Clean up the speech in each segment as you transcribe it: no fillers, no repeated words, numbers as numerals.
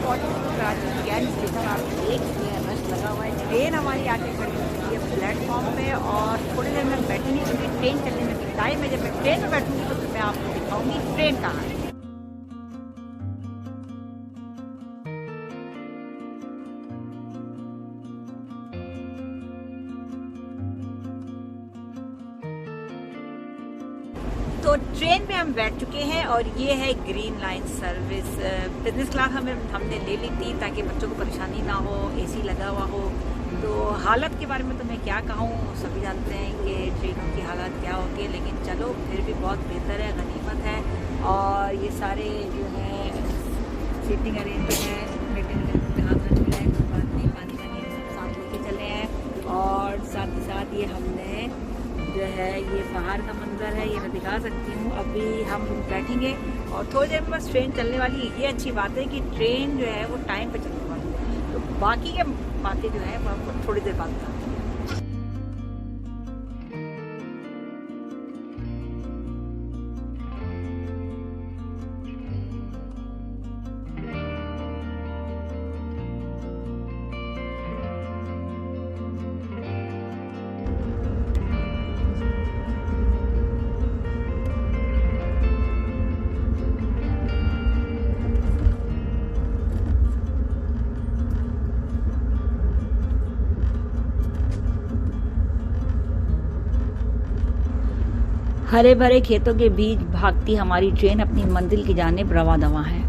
पहुंच चुकी हूँ कराची कैंट स्टेशन। आप देख सकते हैं रश लगा हुआ है। ट्रेन हमारी आके खड़ी हो चुकी है प्लेटफॉर्म पे और थोड़ी देर में बैठेंगे क्योंकि ट्रेन चलने में भी टाइम है। जब मैं ट्रेन में बैठूंगी तो फिर मैं आपको दिखाऊंगी ट्रेन कहाँ है। तो ट्रेन में हम बैठ चुके हैं और ये है green line service. Business class हमने ले ली थी ताकि बच्चों को परेशानी ना हो, एसी लगा हुआ हो। तो हालत के बारे में तो मैं क्या कहूँ, सभी जानते हैं कि ट्रेनों की हालत क्या होती है, लेकिन चलो फिर भी बहुत बेहतर है, गनीमत है। और ये सारे जो है सीटिंग अरेंजमेंट है, मीटिंग पानी का नियम साथ लेके चले हैं। और साथ ही साथ ये हमने जो है ये बाहर का मंजर है, ये मैं दिखा सकती हूँ। अभी हम बैठेंगे और थोड़ी देर में बस ट्रेन चलने वाली है। ये अच्छी बात है कि ट्रेन जो है वो टाइम पे चलने वाली है, तो बाकी के बातें जो है वो आपको थोड़ी देर बाद बताऊँ। हरे भरे खेतों के बीच भागती हमारी ट्रेन अपनी मंजिल की जानिब रवां दवां है।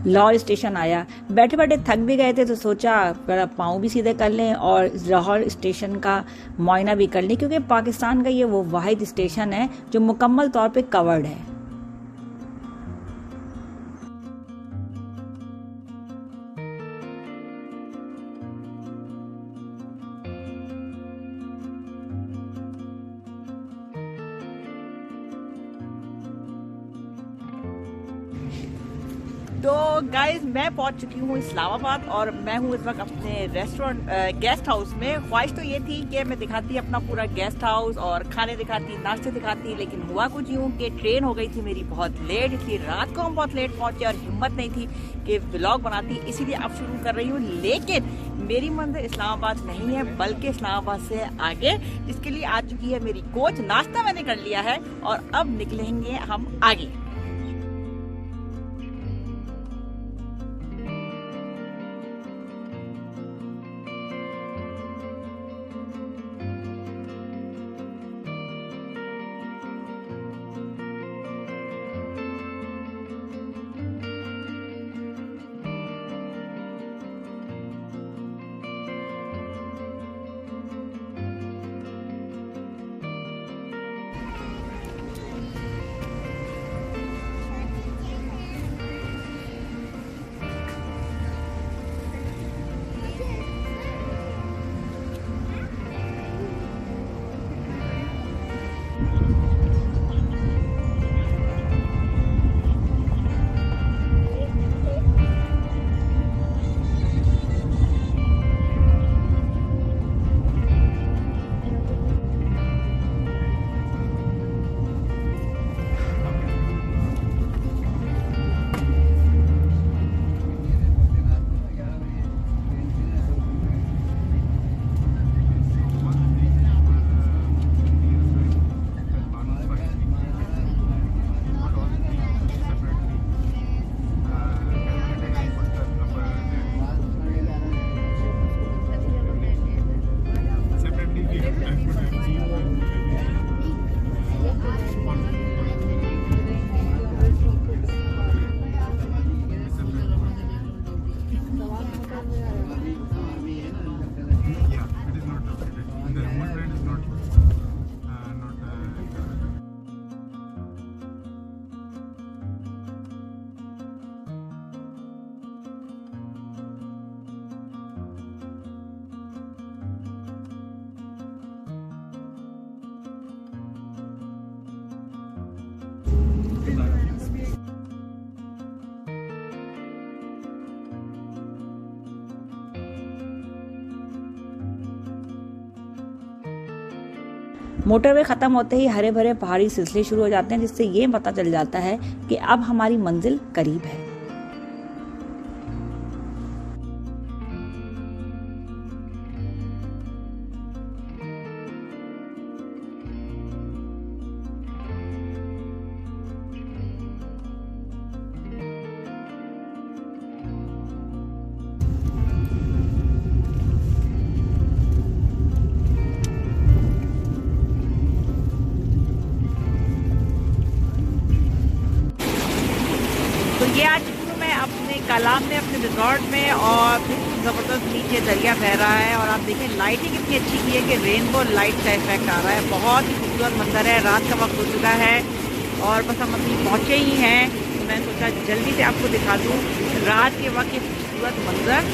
लाहौर स्टेशन आया। बैठे बैठे थक भी गए थे तो सोचा पाँव भी सीधे कर लें और लाहौर स्टेशन का मुआयना भी कर लें, क्योंकि पाकिस्तान का ये वो वाहिद स्टेशन है जो मुकम्मल तौर पे कवर्ड है। तो गाइज मैं पहुंच चुकी हूँ इस्लामाबाद और मैं हूँ इस वक्त अपने रेस्टोरेंट गेस्ट हाउस में। ख्वाहिश तो ये थी कि मैं दिखाती अपना पूरा गेस्ट हाउस और खाने दिखाती, नाश्ते दिखाती, लेकिन हुआ कुछ यूँ कि ट्रेन हो गई थी मेरी बहुत लेट, इसलिए रात को हम बहुत लेट पहुंचे और हिम्मत नहीं थी कि व्लॉग बनाती, इसीलिए अब शुरू कर रही हूँ। लेकिन मेरी मंजिल इस्लामाबाद नहीं है बल्कि इस्लामाबाद से आगे, जिसके लिए आ चुकी है मेरी कोच। नाश्ता मैंने कर लिया है और अब निकलेंगे हम आगे। मोटरवे खत्म होते ही हरे भरे पहाड़ी सिलसिले शुरू हो जाते हैं, जिससे ये पता चल जाता है कि अब हमारी मंजिल करीब है। तो ये आज हूँ मैं अपने कलाम में, अपने रिजॉर्ट में, और ज़बरदस्त नीचे दरिया बह रहा है। और आप देखें लाइटिंग इतनी अच्छी की है कि रेनबो लाइट का इफेक्ट आ रहा है। बहुत ही खूबसूरत मंजर है। रात का वक्त हो चुका है और बस हम अभी पहुँचे ही हैं, तो मैं सोचा जल्दी से आपको दिखा दूँ रात के वक्त ये खूबसूरत मंजर।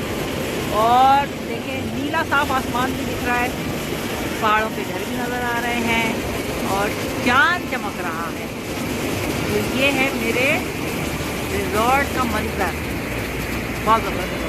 और देखें नीला साफ आसमान भी दिख रहा है, पहाड़ों पे घर भी नज़र आ रहे हैं और चांद चमक रहा है। तो ये है मेरे रिजॉर्ट का मंजर, बहुत ज़बरदस्त।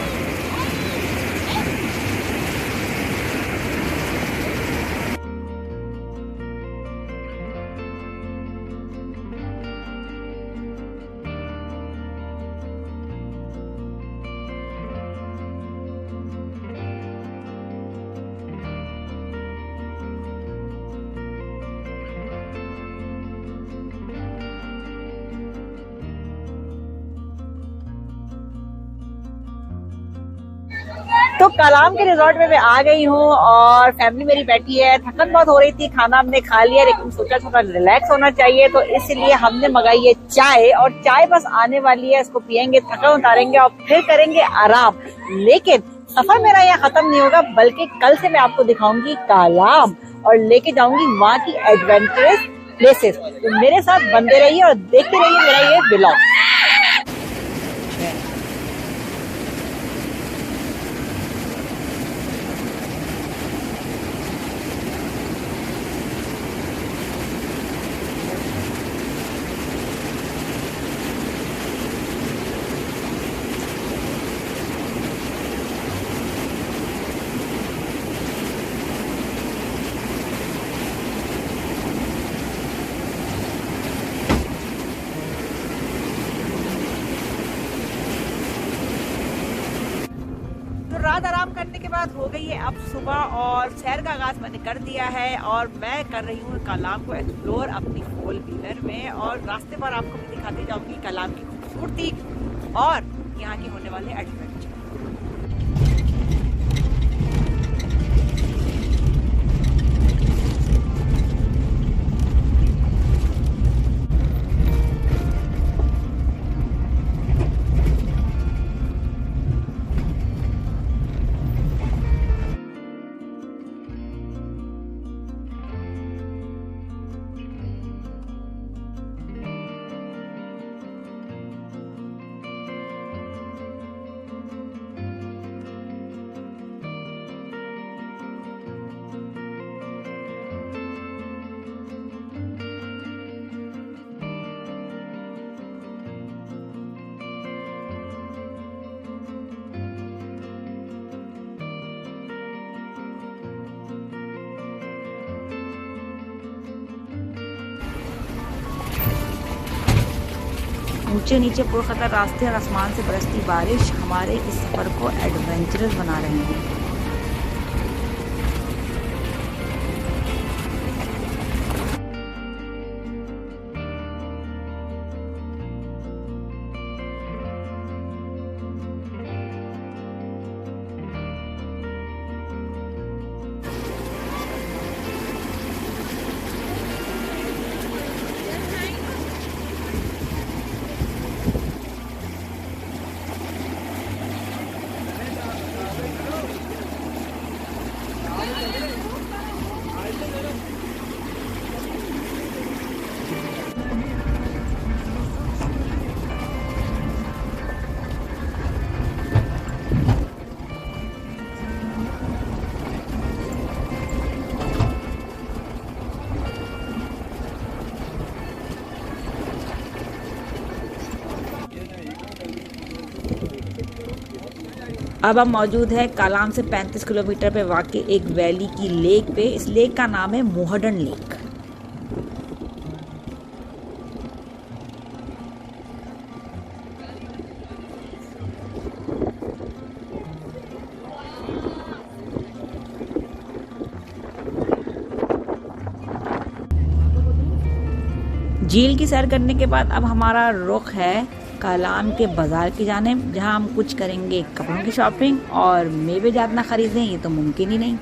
तो कलाम के रिजॉर्ट में मैं आ गई हूँ और फैमिली मेरी बैठी है। थकन बहुत हो रही थी, खाना हमने खा लिया, लेकिन सोचा थोड़ा रिलैक्स होना चाहिए, तो इसलिए हमने मंगाई है चाय। और चाय बस आने वाली है, इसको पियेंगे, थकन उतारेंगे और फिर करेंगे आराम। लेकिन सफर मेरा यहाँ खत्म नहीं होगा, बल्कि कल से मैं आपको दिखाऊंगी कलाम और लेके जाऊंगी वहाँ की एडवेंचरस प्लेसेस। तो मेरे साथ बंदे रहिए और देखते रहिए मेरा ये ब्लॉग। रात आराम करने के बाद हो गई है अब सुबह और शहर का आगाज मैंने कर दिया है और मैं कर रही हूँ कलाम को एक्सप्लोर अपनी 4 व्हीलर में। और रास्ते पर आपको भी दिखाती जाऊंगी कलाम की खूबसूरती और यहाँ के होने वाले एडवेंचर। ऊंचे नीचे पुरखतर रास्ते और आसमान से बरसती बारिश हमारे इस सफर को एडवेंचरस बना रहे हैं। अब हम मौजूद है कालाम से 35 किलोमीटर पे वाक़ एक वैली की लेक पे। इस लेक का नाम है मोहडन लेक। झील की सैर करने के बाद अब हमारा रुख है कालाम के बाज़ार की जानिब, जहां हम कुछ करेंगे कपड़ों की शॉपिंग और मेवे ज़्यादा ख़रीदें ये तो मुमकिन ही नहीं।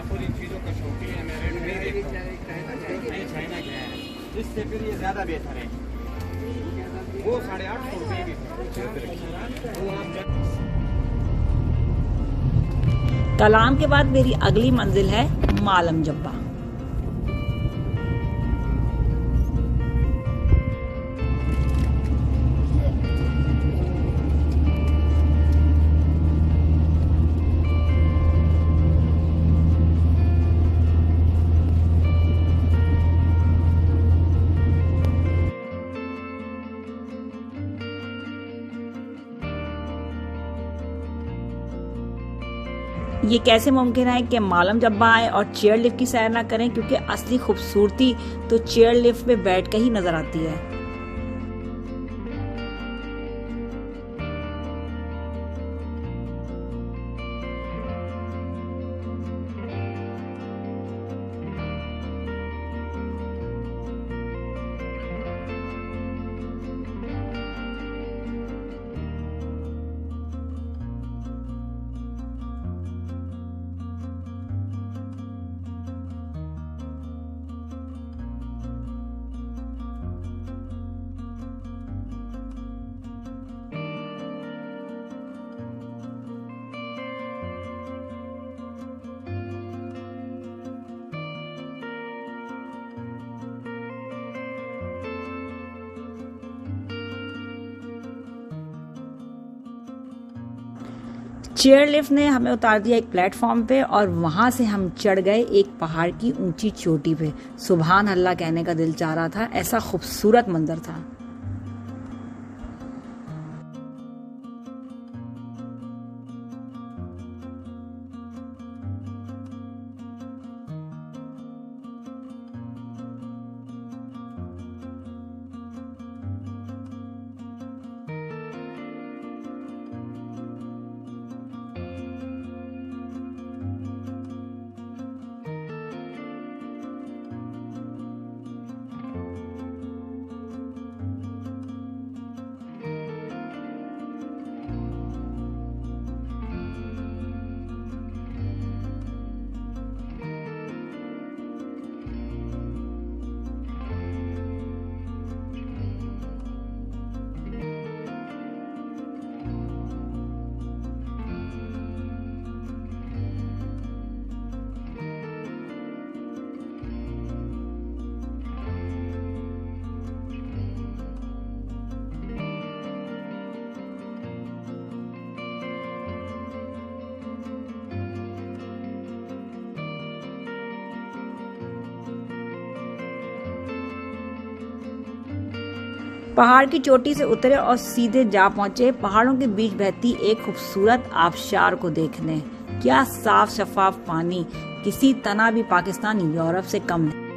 खुद इन चीज़ों का शौकीन है, मैं रेट नहीं देखता, नहीं चाइना क्या है, इससे फिर ये ज़्यादा बेहतर है। वो 850 रुपये की कालाम के बाद मेरी अगली मंजिल है मालम जब्बा। ये कैसे मुमकिन है कि मालम जब्बा आए और चेयर लिफ्ट की सैर ना करें, क्योंकि असली खूबसूरती तो चेयर लिफ्ट में बैठ कर ही नजर आती है। चेयर लिफ्ट ने हमें उतार दिया एक प्लेटफॉर्म पे और वहां से हम चढ़ गए एक पहाड़ की ऊंची चोटी पे। सुभान अल्लाह कहने का दिल चाह रहा था, ऐसा खूबसूरत मंजर था। पहाड़ की चोटी से उतरे और सीधे जा पहुंचे पहाड़ों के बीच बहती एक खूबसूरत आबशार को देखने। क्या साफ शफाफ पानी, किसी तना भी पाकिस्तान यूरोप से कम नहीं।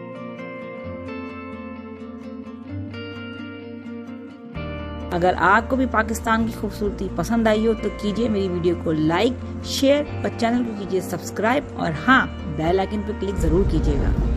अगर आपको भी पाकिस्तान की खूबसूरती पसंद आई हो तो कीजिए मेरी वीडियो को लाइक, शेयर और चैनल को कीजिए सब्सक्राइब और हाँ, बेल आइकन पर क्लिक जरूर कीजिएगा।